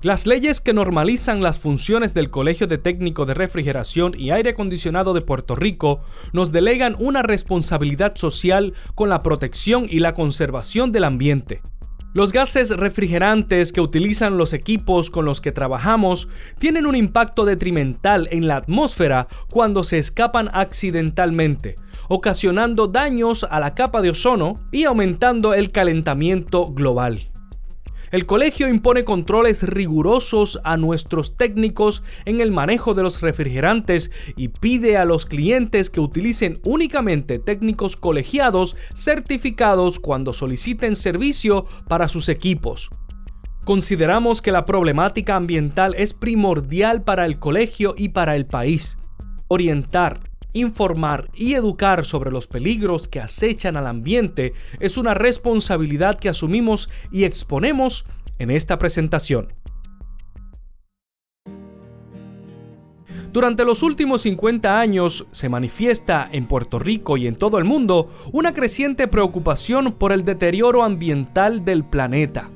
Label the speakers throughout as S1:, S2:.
S1: Las leyes que normalizan las funciones del Colegio de Técnicos de Refrigeración y Aire Acondicionado de Puerto Rico nos delegan una responsabilidad social con la protección y la conservación del ambiente. Los gases refrigerantes que utilizan los equipos con los que trabajamos tienen un impacto detrimental en la atmósfera cuando se escapan accidentalmente, ocasionando daños a la capa de ozono y aumentando el calentamiento global. El colegio impone controles rigurosos a nuestros técnicos en el manejo de los refrigerantes y pide a los clientes que utilicen únicamente técnicos colegiados certificados cuando soliciten servicio para sus equipos. Consideramos que la problemática ambiental es primordial para el colegio y para el país. Orientar, informar y educar sobre los peligros que acechan al ambiente es una responsabilidad que asumimos y exponemos en esta presentación. Durante los últimos 50 años se manifiesta en Puerto Rico y en todo el mundo una creciente preocupación por el deterioro ambiental del planeta.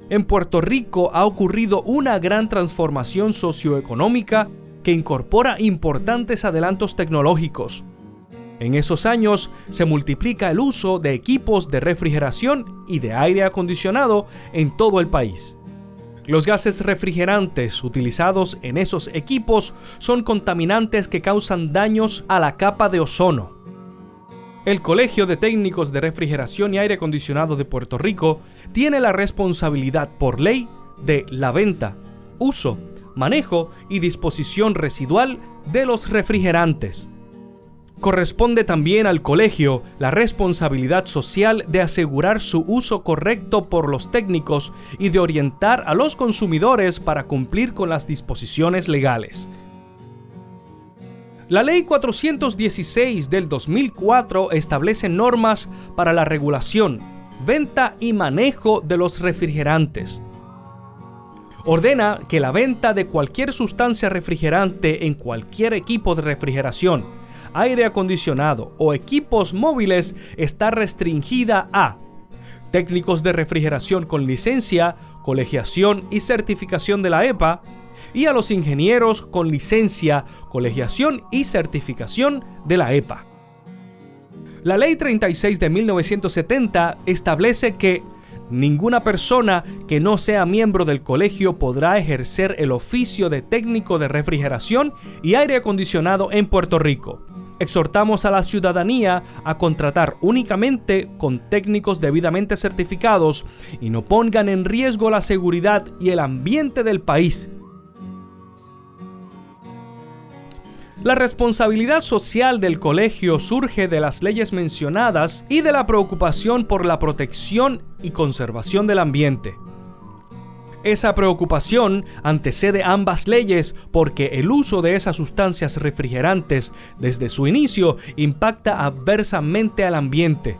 S1: En Puerto Rico ha ocurrido una gran transformación socioeconómica que incorpora importantes adelantos tecnológicos. En esos años se multiplica el uso de equipos de refrigeración y de aire acondicionado en todo el país. Los gases refrigerantes utilizados en esos equipos son contaminantes que causan daños a la capa de ozono. El Colegio de Técnicos de Refrigeración y Aire Acondicionado de Puerto Rico tiene la responsabilidad por ley de la venta, uso, manejo y disposición residual de los refrigerantes. Corresponde también al colegio la responsabilidad social de asegurar su uso correcto por los técnicos y de orientar a los consumidores para cumplir con las disposiciones legales. La Ley 416 del 2004 establece normas para la regulación, venta y manejo de los refrigerantes. Ordena que la venta de cualquier sustancia refrigerante en cualquier equipo de refrigeración, aire acondicionado o equipos móviles está restringida a técnicos de refrigeración con licencia, colegiación y certificación de la EPA y a los ingenieros con licencia, colegiación y certificación de la EPA. La Ley 36 de 1970 establece que ninguna persona que no sea miembro del colegio podrá ejercer el oficio de técnico de refrigeración y aire acondicionado en Puerto Rico. Exhortamos a la ciudadanía a contratar únicamente con técnicos debidamente certificados y no pongan en riesgo la seguridad y el ambiente del país. La responsabilidad social del colegio surge de las leyes mencionadas y de la preocupación por la protección y conservación del ambiente. Esa preocupación antecede ambas leyes porque el uso de esas sustancias refrigerantes desde su inicio impacta adversamente al ambiente.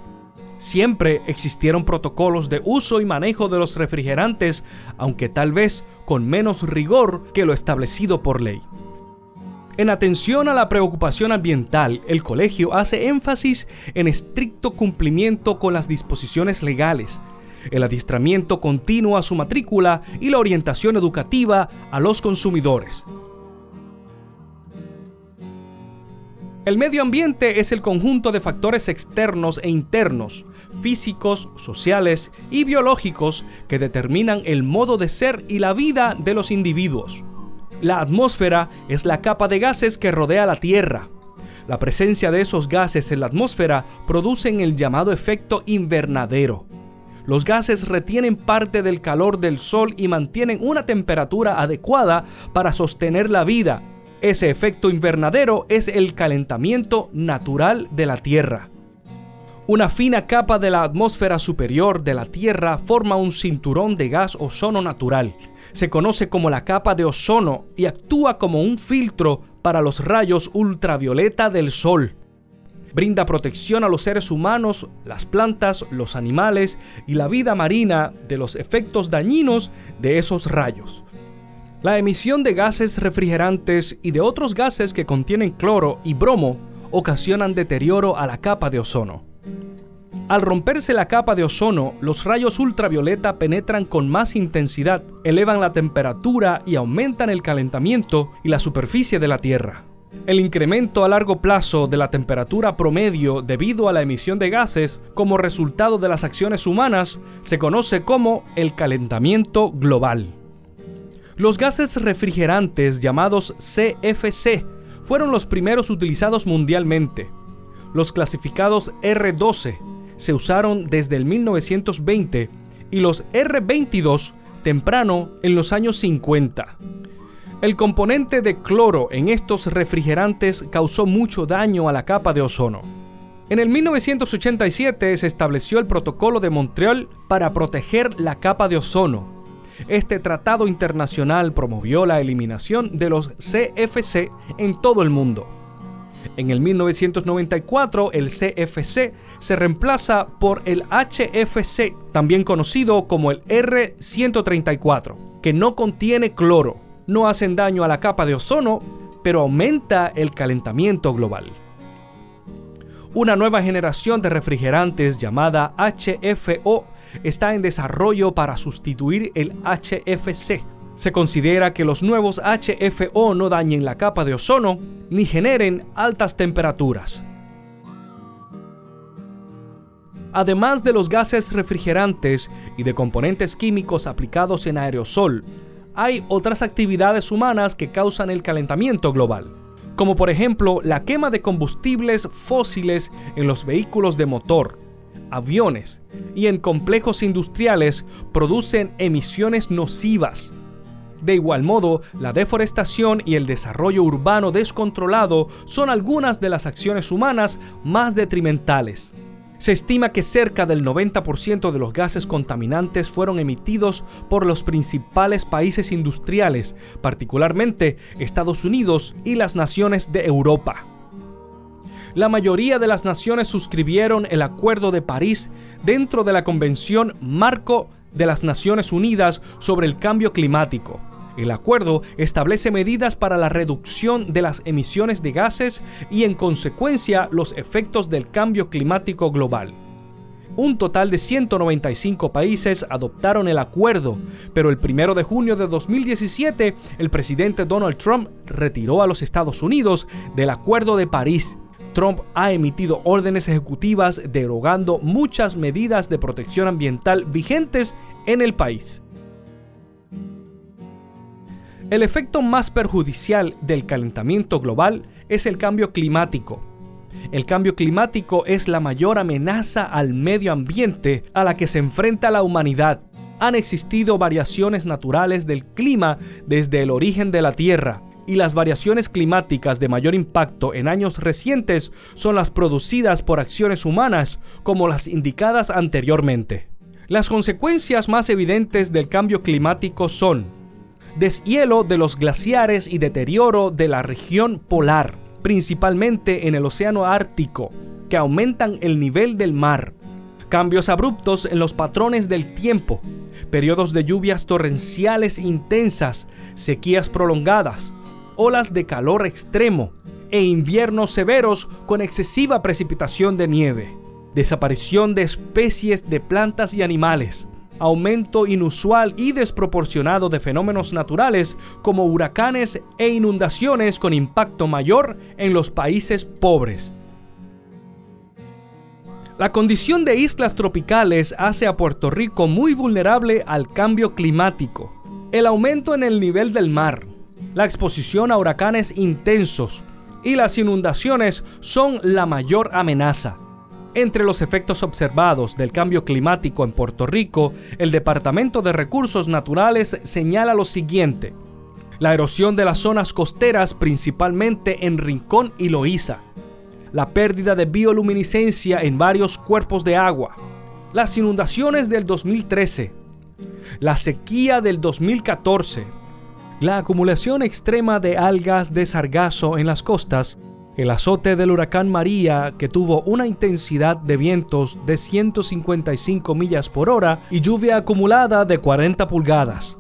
S1: Siempre existieron protocolos de uso y manejo de los refrigerantes, aunque tal vez con menos rigor que lo establecido por ley. En atención a la preocupación ambiental, el colegio hace énfasis en estricto cumplimiento con las disposiciones legales, el adiestramiento continuo a su matrícula y la orientación educativa a los consumidores. El medio ambiente es el conjunto de factores externos e internos, físicos, sociales y biológicos que determinan el modo de ser y la vida de los individuos. La atmósfera es la capa de gases que rodea la Tierra. La presencia de esos gases en la atmósfera producen el llamado efecto invernadero. Los gases retienen parte del calor del sol y mantienen una temperatura adecuada para sostener la vida. Ese efecto invernadero es el calentamiento natural de la Tierra. Una fina capa de la atmósfera superior de la Tierra forma un cinturón de gas ozono natural. Se conoce como la capa de ozono y actúa como un filtro para los rayos ultravioleta del sol. Brinda protección a los seres humanos, las plantas, los animales y la vida marina de los efectos dañinos de esos rayos. La emisión de gases refrigerantes y de otros gases que contienen cloro y bromo ocasionan deterioro a la capa de ozono. Al romperse la capa de ozono, los rayos ultravioleta penetran con más intensidad, elevan la temperatura y aumentan el calentamiento y la superficie de la Tierra. El incremento a largo plazo de la temperatura promedio debido a la emisión de gases como resultado de las acciones humanas se conoce como el calentamiento global. Los gases refrigerantes llamados CFC fueron los primeros utilizados mundialmente. Los clasificados R12 se usaron desde el 1920 y los R22 temprano en los años 50. El componente de cloro en estos refrigerantes causó mucho daño a la capa de ozono. En el 1987 se estableció el Protocolo de Montreal para proteger la capa de ozono. Este tratado internacional promovió la eliminación de los CFC en todo el mundo. En el 1994, el CFC se reemplaza por el HFC, también conocido como el R134, que no contiene cloro, no hacen daño a la capa de ozono, pero aumenta el calentamiento global. Una nueva generación de refrigerantes llamada HFO está en desarrollo para sustituir el HFC. Se considera que los nuevos HFO no dañen la capa de ozono ni generen altas temperaturas. Además de los gases refrigerantes y de componentes químicos aplicados en aerosol, hay otras actividades humanas que causan el calentamiento global, como por ejemplo la quema de combustibles fósiles en los vehículos de motor, aviones y en complejos industriales producen emisiones nocivas. De igual modo, la deforestación y el desarrollo urbano descontrolado son algunas de las acciones humanas más detrimentales. Se estima que cerca del 90% de los gases contaminantes fueron emitidos por los principales países industriales, particularmente Estados Unidos y las naciones de Europa. La mayoría de las naciones suscribieron el Acuerdo de París dentro de la Convención Marco de las Naciones Unidas sobre el Cambio Climático. El acuerdo establece medidas para la reducción de las emisiones de gases y, en consecuencia, los efectos del cambio climático global. Un total de 195 países adoptaron el acuerdo, pero el 1 de junio de 2017, el presidente Donald Trump retiró a los Estados Unidos del Acuerdo de París. Trump ha emitido órdenes ejecutivas derogando muchas medidas de protección ambiental vigentes en el país. El efecto más perjudicial del calentamiento global es el cambio climático. El cambio climático es la mayor amenaza al medio ambiente a la que se enfrenta la humanidad. Han existido variaciones naturales del clima desde el origen de la Tierra, y las variaciones climáticas de mayor impacto en años recientes son las producidas por acciones humanas, como las indicadas anteriormente. Las consecuencias más evidentes del cambio climático son deshielo de los glaciares y deterioro de la región polar, principalmente en el océano Ártico, que aumentan el nivel del mar. Cambios abruptos en los patrones del tiempo, periodos de lluvias torrenciales intensas, sequías prolongadas, olas de calor extremo e inviernos severos con excesiva precipitación de nieve, desaparición de especies de plantas y animales, aumento inusual y desproporcionado de fenómenos naturales como huracanes e inundaciones con impacto mayor en los países pobres. La condición de islas tropicales hace a Puerto Rico muy vulnerable al cambio climático. El aumento en el nivel del mar, la exposición a huracanes intensos y las inundaciones son la mayor amenaza. Entre los efectos observados del cambio climático en Puerto Rico, el Departamento de Recursos Naturales señala lo siguiente: la erosión de las zonas costeras, principalmente en Rincón y Loíza, la pérdida de bioluminiscencia en varios cuerpos de agua, las inundaciones del 2013, la sequía del 2014, la acumulación extrema de algas de sargazo en las costas, el azote del huracán María, que tuvo una intensidad de vientos de 155 millas por hora y lluvia acumulada de 40 pulgadas.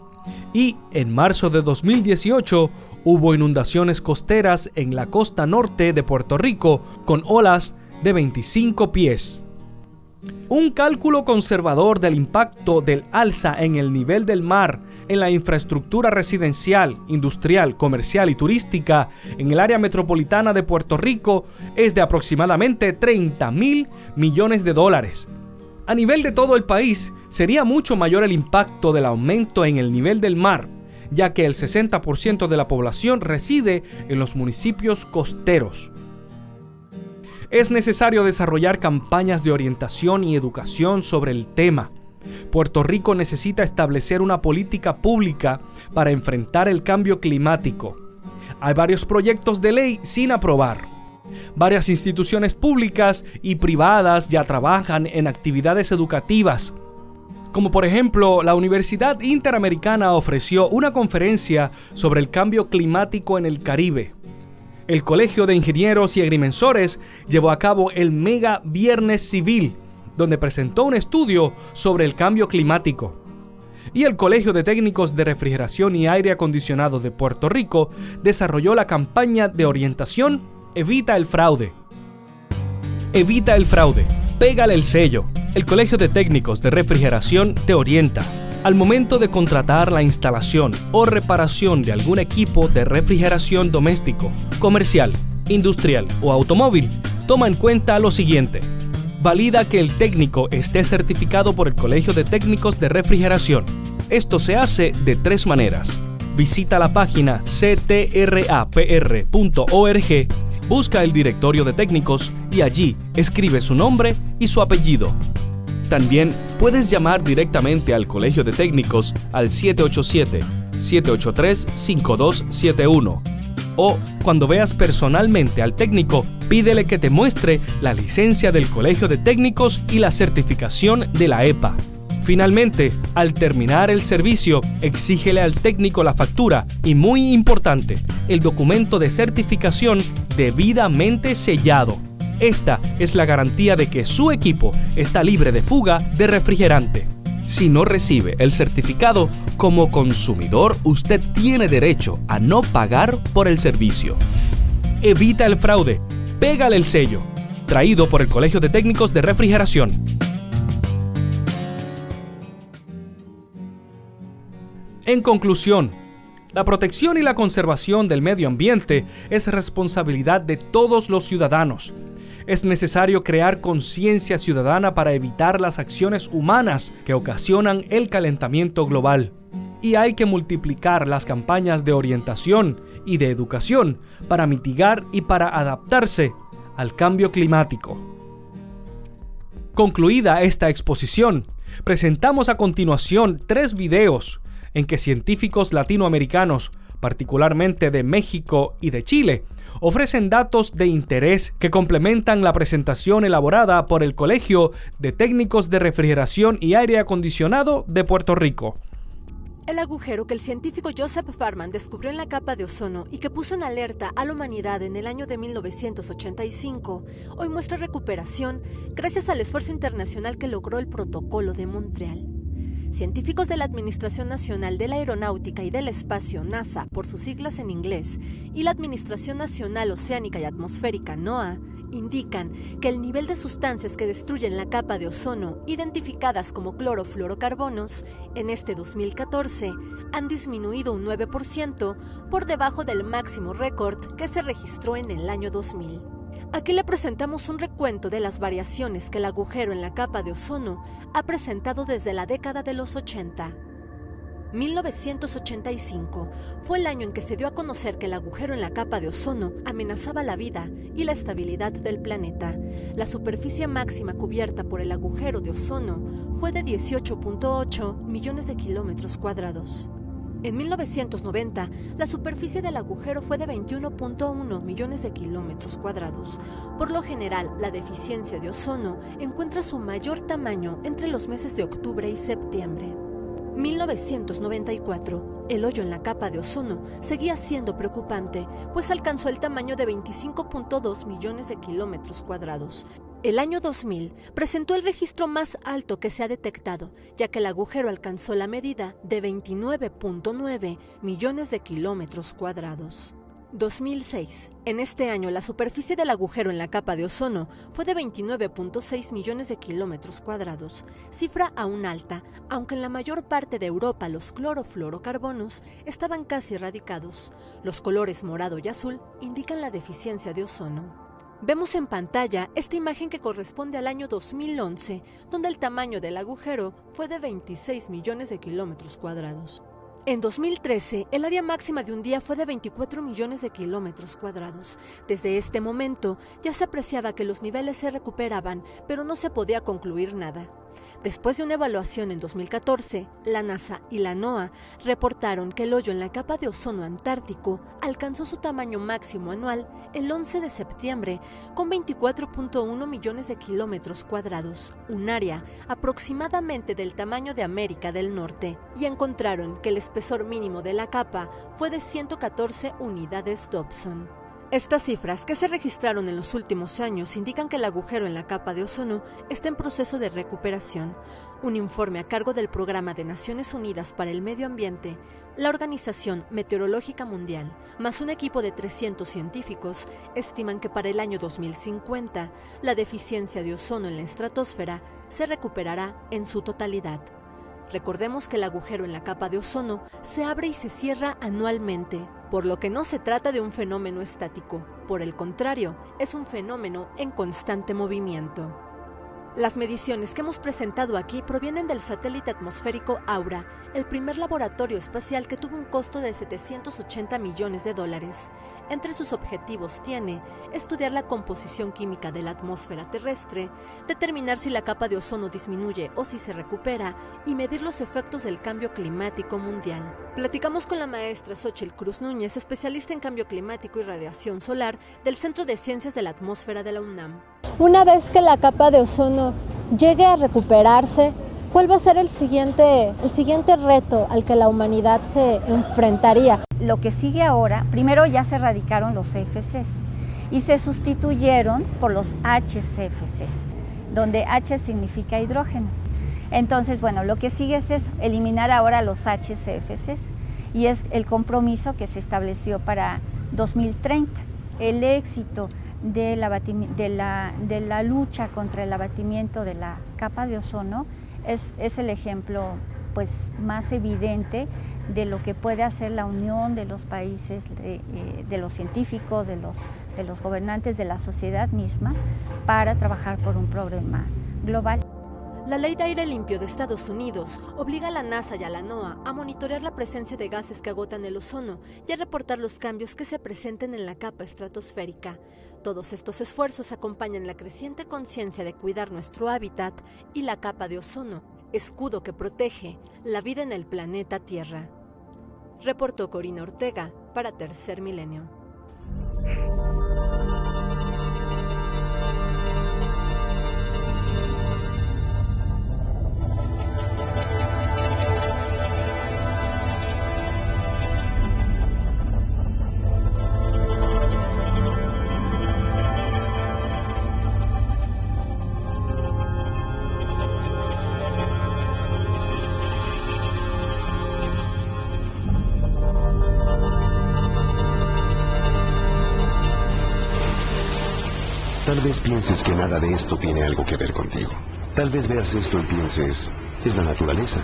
S1: Y en marzo de 2018 hubo inundaciones costeras en la costa norte de Puerto Rico con olas de 25 pies. Un cálculo conservador del impacto del alza en el nivel del mar en la infraestructura residencial, industrial, comercial y turística en el área metropolitana de Puerto Rico es de aproximadamente $30,000 millones. A nivel de todo el país, sería mucho mayor el impacto del aumento en el nivel del mar, ya que el 60% de la población reside en los municipios costeros. Es necesario desarrollar campañas de orientación y educación sobre el tema. Puerto Rico necesita establecer una política pública para enfrentar el cambio climático. Hay varios proyectos de ley sin aprobar. Varias instituciones públicas y privadas ya trabajan en actividades educativas, como por ejemplo la Universidad Interamericana ofreció una conferencia sobre el cambio climático en el Caribe. El Colegio de Ingenieros y Agrimensores llevó a cabo el Mega Viernes Civil, donde presentó un estudio sobre el cambio climático. Y el Colegio de Técnicos de Refrigeración y Aire Acondicionado de Puerto Rico desarrolló la campaña de orientación Evita el fraude. Evita el fraude. Pégale el sello. El Colegio de Técnicos de Refrigeración te orienta. Al momento de contratar la instalación o reparación de algún equipo de refrigeración doméstico, comercial, industrial o automóvil, toma en cuenta lo siguiente. Valida que el técnico esté certificado por el Colegio de Técnicos de Refrigeración. Esto se hace de 3 maneras. Visita la página ctrapr.org, busca el directorio de técnicos y allí escribe su nombre y su apellido. También puedes llamar directamente al Colegio de Técnicos al 787-783-5271. O, cuando veas personalmente al técnico, pídele que te muestre la licencia del Colegio de Técnicos y la certificación de la EPA. Finalmente, al terminar el servicio, exígele al técnico la factura y, muy importante, el documento de certificación debidamente sellado. Esta es la garantía de que su equipo está libre de fuga de refrigerante. Si no recibe el certificado, como consumidor, usted tiene derecho a no pagar por el servicio. Evita el fraude. Pégale el sello. Traído por el Colegio de Técnicos de Refrigeración. En conclusión, la protección y la conservación del medio ambiente es responsabilidad de todos los ciudadanos. Es necesario crear conciencia ciudadana para evitar las acciones humanas que ocasionan el calentamiento global. Y hay que multiplicar las campañas de orientación y de educación para mitigar y para adaptarse al cambio climático. Concluida esta exposición, presentamos a continuación 3 videos en que científicos latinoamericanos, particularmente de México y de Chile, ofrecen datos de interés que complementan la presentación elaborada por el Colegio de Técnicos de Refrigeración y Aire Acondicionado de Puerto Rico.
S2: El agujero que el científico Joseph Farman descubrió en la capa de ozono y que puso en alerta a la humanidad en el año de 1985, hoy muestra recuperación gracias al esfuerzo internacional que logró el Protocolo de Montreal. Científicos de la Administración Nacional de la Aeronáutica y del Espacio, NASA, por sus siglas en inglés, y la Administración Nacional Oceánica y Atmosférica, NOAA, indican que el nivel de sustancias que destruyen la capa de ozono, identificadas como clorofluorocarbonos, en este 2014, han disminuido un 9% por debajo del máximo récord que se registró en el año 2000. Aquí le presentamos un recuento de las variaciones que el agujero en la capa de ozono ha presentado desde la década de los 80. 1985 fue el año en que se dio a conocer que el agujero en la capa de ozono amenazaba la vida y la estabilidad del planeta. La superficie máxima cubierta por el agujero de ozono fue de 18.8 millones de kilómetros cuadrados. En 1990, la superficie del agujero fue de 21.1 millones de kilómetros cuadrados. Por lo general, la deficiencia de ozono encuentra su mayor tamaño entre los meses de octubre y septiembre. 1994, el hoyo en la capa de ozono seguía siendo preocupante, pues alcanzó el tamaño de 25.2 millones de kilómetros cuadrados. El año 2000 presentó el registro más alto que se ha detectado, ya que el agujero alcanzó la medida de 29.9 millones de kilómetros cuadrados. 2006. En este año, la superficie del agujero en la capa de ozono fue de 29.6 millones de kilómetros cuadrados, cifra aún alta, aunque en la mayor parte de Europa los clorofluorocarbonos estaban casi erradicados. Los colores morado y azul indican la deficiencia de ozono. Vemos en pantalla esta imagen que corresponde al año 2011, donde el tamaño del agujero fue de 26 millones de kilómetros cuadrados. En 2013, el área máxima de un día fue de 24 millones de kilómetros cuadrados. Desde este momento, ya se apreciaba que los niveles se recuperaban, pero no se podía concluir nada. Después de una evaluación en 2014, la NASA y la NOAA reportaron que el hoyo en la capa de ozono antártico alcanzó su tamaño máximo anual el 11 de septiembre, con 24.1 millones de kilómetros cuadrados, un área aproximadamente del tamaño de América del Norte, y encontraron que el espesor mínimo de la capa fue de 114 unidades Dobson. Estas cifras, que se registraron en los últimos años, indican que el agujero en la capa de ozono está en proceso de recuperación. Un informe a cargo del Programa de Naciones Unidas para el Medio Ambiente, la Organización Meteorológica Mundial, más un equipo de 300 científicos, estiman que para el año 2050, la deficiencia de ozono en la estratosfera se recuperará en su totalidad. Recordemos que el agujero en la capa de ozono se abre y se cierra anualmente, por lo que no se trata de un fenómeno estático. Por el contrario, es un fenómeno en constante movimiento. Las mediciones que hemos presentado aquí provienen del satélite atmosférico Aura, el primer laboratorio espacial que tuvo un costo de $780 millones. Entre sus objetivos tiene estudiar la composición química de la atmósfera terrestre, determinar si la capa de ozono disminuye o si se recupera y medir los efectos del cambio climático mundial. Platicamos con la maestra Xochitl Cruz Núñez, especialista en cambio climático y radiación solar del Centro de Ciencias de la Atmósfera de la UNAM.
S3: Una vez que la capa de ozono llegue a recuperarse, ¿cuál va a ser el siguiente reto al que la humanidad se enfrentaría?
S4: Lo que sigue ahora, primero ya se erradicaron los CFCs y se sustituyeron por los HCFCs, donde H significa hidrógeno. Entonces, bueno, lo que sigue es eso, eliminar ahora los HCFCs, y es el compromiso que se estableció para 2030. El éxito de la lucha contra el abatimiento de la capa de ozono es el ejemplo pues, más evidente de lo que puede hacer la unión de los países, de los científicos, de los gobernantes, de la sociedad misma, para trabajar por un problema global.
S2: La Ley de Aire Limpio de Estados Unidos obliga a la NASA y a la NOAA a monitorear la presencia de gases que agotan el ozono y a reportar los cambios que se presenten en la capa estratosférica. Todos estos esfuerzos acompañan la creciente conciencia de cuidar nuestro hábitat y la capa de ozono, escudo que protege la vida en el planeta Tierra. Reportó Corina Ortega para Tercer Milenio.
S5: Tal vez pienses que nada de esto tiene algo que ver contigo. Tal vez veas esto y pienses, es la naturaleza.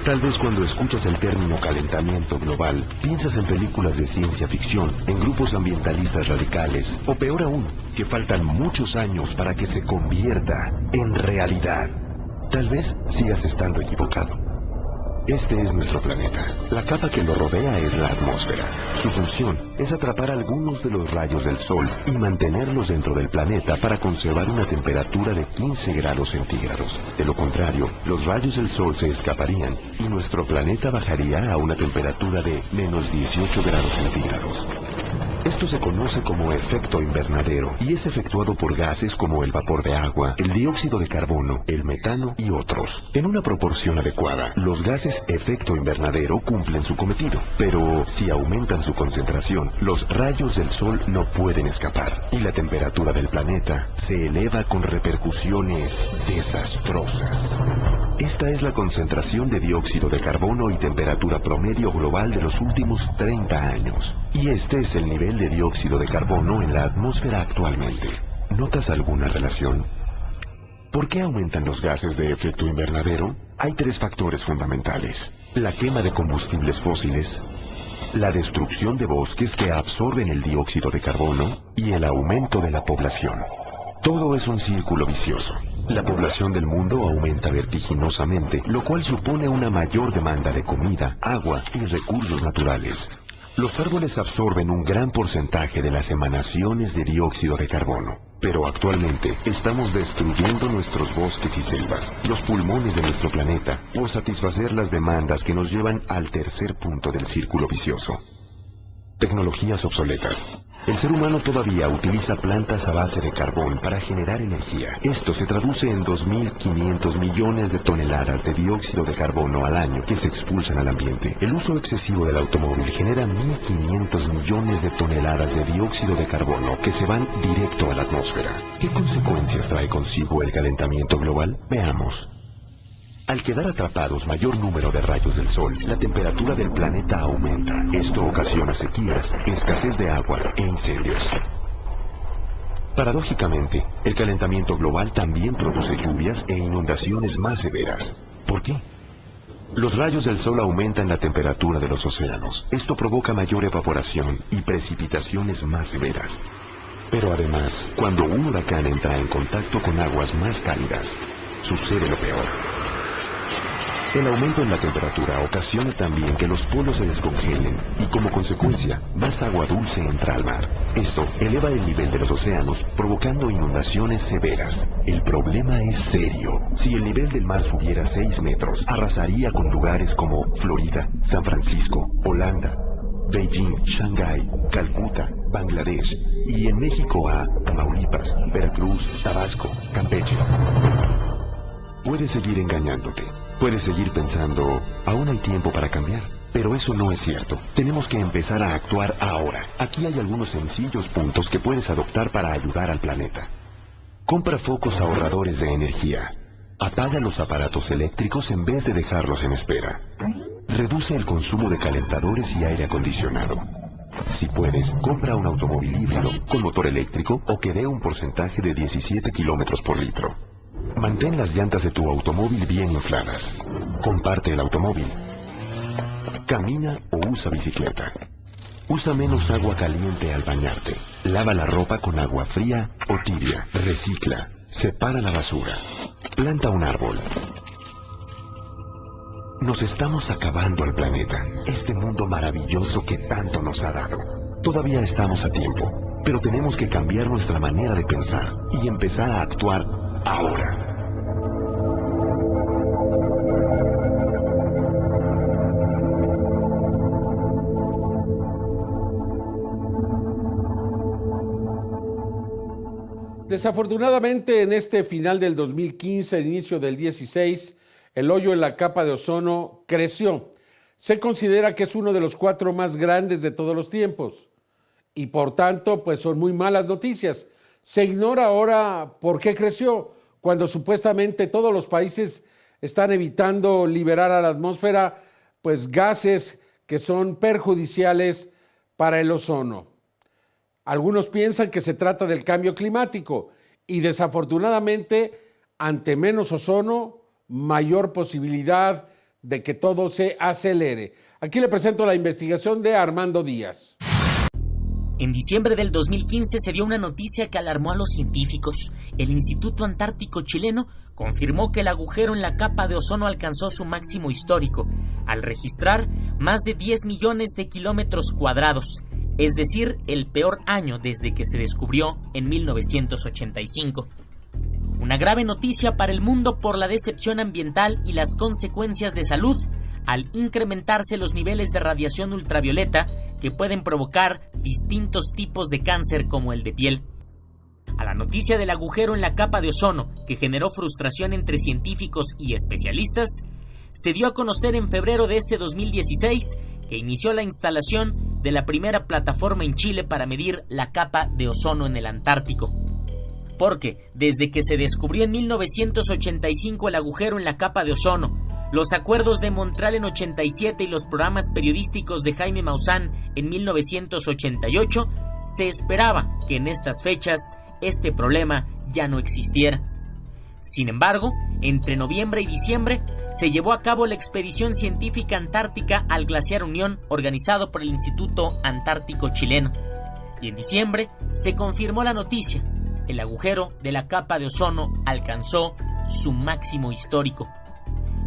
S5: Tal vez cuando escuchas el término calentamiento global, piensas en películas de ciencia ficción, en grupos ambientalistas radicales, o peor aún, que faltan muchos años para que se convierta en realidad. Tal vez sigas estando equivocado. Este es nuestro planeta. La capa que lo rodea es la atmósfera. Su función es atrapar algunos de los rayos del Sol y mantenerlos dentro del planeta para conservar una temperatura de 15 grados centígrados. De lo contrario, los rayos del Sol se escaparían y nuestro planeta bajaría a una temperatura de menos 18 grados centígrados. Esto se conoce como efecto invernadero y es efectuado por gases como el vapor de agua, el dióxido de carbono, el metano y otros. En una proporción adecuada, los gases efecto invernadero cumplen su cometido, pero si aumentan su concentración, los rayos del Sol no pueden escapar y la temperatura del planeta se eleva con repercusiones desastrosas. Esta es la concentración de dióxido de carbono y temperatura promedio global de los últimos 30 años. Y este es el nivel de dióxido de carbono en la atmósfera actualmente. ¿Notas alguna relación? ¿Por qué aumentan los gases de efecto invernadero? Hay 3 factores fundamentales: la quema de combustibles fósiles, la destrucción de bosques que absorben el dióxido de carbono y el aumento de la población. Todo es un círculo vicioso. La población del mundo aumenta vertiginosamente, lo cual supone una mayor demanda de comida, agua y recursos naturales. Los árboles absorben un gran porcentaje de las emanaciones de dióxido de carbono, pero actualmente estamos destruyendo nuestros bosques y selvas, los pulmones de nuestro planeta, por satisfacer las demandas que nos llevan al tercer punto del círculo vicioso. Tecnologías obsoletas. El ser humano todavía utiliza plantas a base de carbón para generar energía. Esto se traduce en 2.500 millones de toneladas de dióxido de carbono al año que se expulsan al ambiente. El uso excesivo del automóvil genera 1.500 millones de toneladas de dióxido de carbono que se van directo a la atmósfera. ¿Qué consecuencias trae consigo el calentamiento global? Veamos. Al quedar atrapados mayor número de rayos del sol, la temperatura del planeta aumenta. Esto ocasiona sequías, escasez de agua e incendios. Paradójicamente, el calentamiento global también produce lluvias e inundaciones más severas. ¿Por qué? Los rayos del sol aumentan la temperatura de los océanos. Esto provoca mayor evaporación y precipitaciones más severas. Pero además, cuando un huracán entra en contacto con aguas más cálidas, sucede lo peor. El aumento en la temperatura ocasiona también que los polos se descongelen y como consecuencia, más agua dulce entra al mar. Esto eleva el nivel de los océanos, provocando inundaciones severas. El problema es serio. Si el nivel del mar subiera 6 metros, arrasaría con lugares como Florida, San Francisco, Holanda, Beijing, Shanghái, Calcuta, Bangladesh y en México a Tamaulipas, Veracruz, Tabasco, Campeche. Puedes seguir engañándote. Puedes seguir pensando, aún hay tiempo para cambiar. Pero eso no es cierto. Tenemos que empezar a actuar ahora. Aquí hay algunos sencillos puntos que puedes adoptar para ayudar al planeta. Compra focos ahorradores de energía. Apaga los aparatos eléctricos en vez de dejarlos en espera. Reduce el consumo de calentadores y aire acondicionado. Si puedes, compra un automóvil híbrido con motor eléctrico o que dé un porcentaje de 17 kilómetros por litro. Mantén las llantas de tu automóvil bien infladas. Comparte el automóvil. Camina o usa bicicleta. Usa menos agua caliente al bañarte. Lava la ropa con agua fría o tibia. Recicla. Separa la basura. Planta un árbol. Nos estamos acabando al planeta, este mundo maravilloso que tanto nos ha dado. Todavía estamos a tiempo, pero tenemos que cambiar nuestra manera de pensar y empezar a actuar ahora.
S6: Desafortunadamente, en este final del 2015, inicio del 16, el hoyo en la capa de ozono creció. Se considera que es uno de los 4 más grandes de todos los tiempos. Y por tanto, pues son muy malas noticias. Se ignora ahora por qué creció, cuando supuestamente todos los países están evitando liberar a la atmósfera pues gases que son perjudiciales para el ozono. Algunos piensan que se trata del cambio climático y desafortunadamente, ante menos ozono, mayor posibilidad de que todo se acelere. Aquí le presento la investigación de Armando Díaz.
S7: En diciembre del 2015 se dio una noticia que alarmó a los científicos. El Instituto Antártico chileno confirmó que el agujero en la capa de ozono alcanzó su máximo histórico, al registrar más de 10 millones de kilómetros cuadrados, es decir, el peor año desde que se descubrió en 1985. Una grave noticia para el mundo por la decepción ambiental y las consecuencias de salud al incrementarse los niveles de radiación ultravioleta que pueden provocar distintos tipos de cáncer como el de piel. A la noticia del agujero en la capa de ozono, que generó frustración entre científicos y especialistas, se dio a conocer en febrero de este 2016 que inició la instalación de la primera plataforma en Chile para medir la capa de ozono en el Antártico. porque desde que se descubrió en 1985 el agujero en la capa de ozono, los acuerdos de Montreal en 87 y los programas periodísticos de Jaime Maussan en 1988, se esperaba que en estas fechas este problema ya no existiera. Sin embargo, entre noviembre y diciembre se llevó a cabo la expedición científica antártica al glaciar Unión, organizado por el Instituto Antártico Chileno. Y en diciembre se confirmó la noticia: el agujero de la capa de ozono alcanzó su máximo histórico.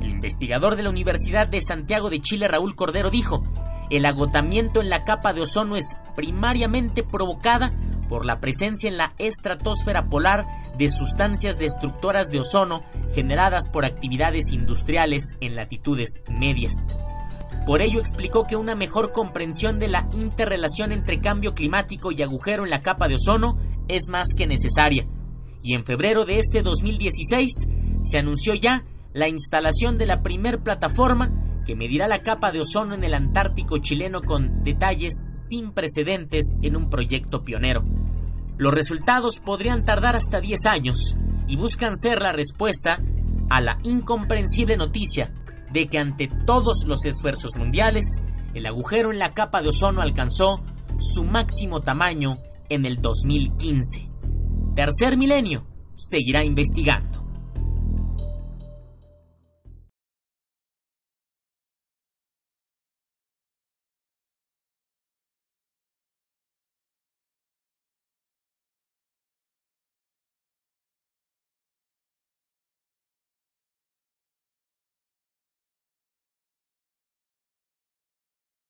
S7: El investigador de la Universidad de Santiago de Chile, Raúl Cordero, dijo: el agotamiento en la capa de ozono es primariamente provocada por la presencia en la estratosfera polar de sustancias destructoras de ozono generadas por actividades industriales en latitudes medias. Por ello explicó que una mejor comprensión de la interrelación entre cambio climático y agujero en la capa de ozono es más que necesaria. Y en febrero de este 2016 se anunció ya la instalación de la primer plataforma que medirá la capa de ozono en el Antártico chileno con detalles sin precedentes en un proyecto pionero. Los resultados podrían tardar hasta 10 años y buscan ser la respuesta a la incomprensible noticia de que ante todos los esfuerzos mundiales, el agujero en la capa de ozono alcanzó su máximo tamaño en el 2015. Tercer Milenio seguirá investigando.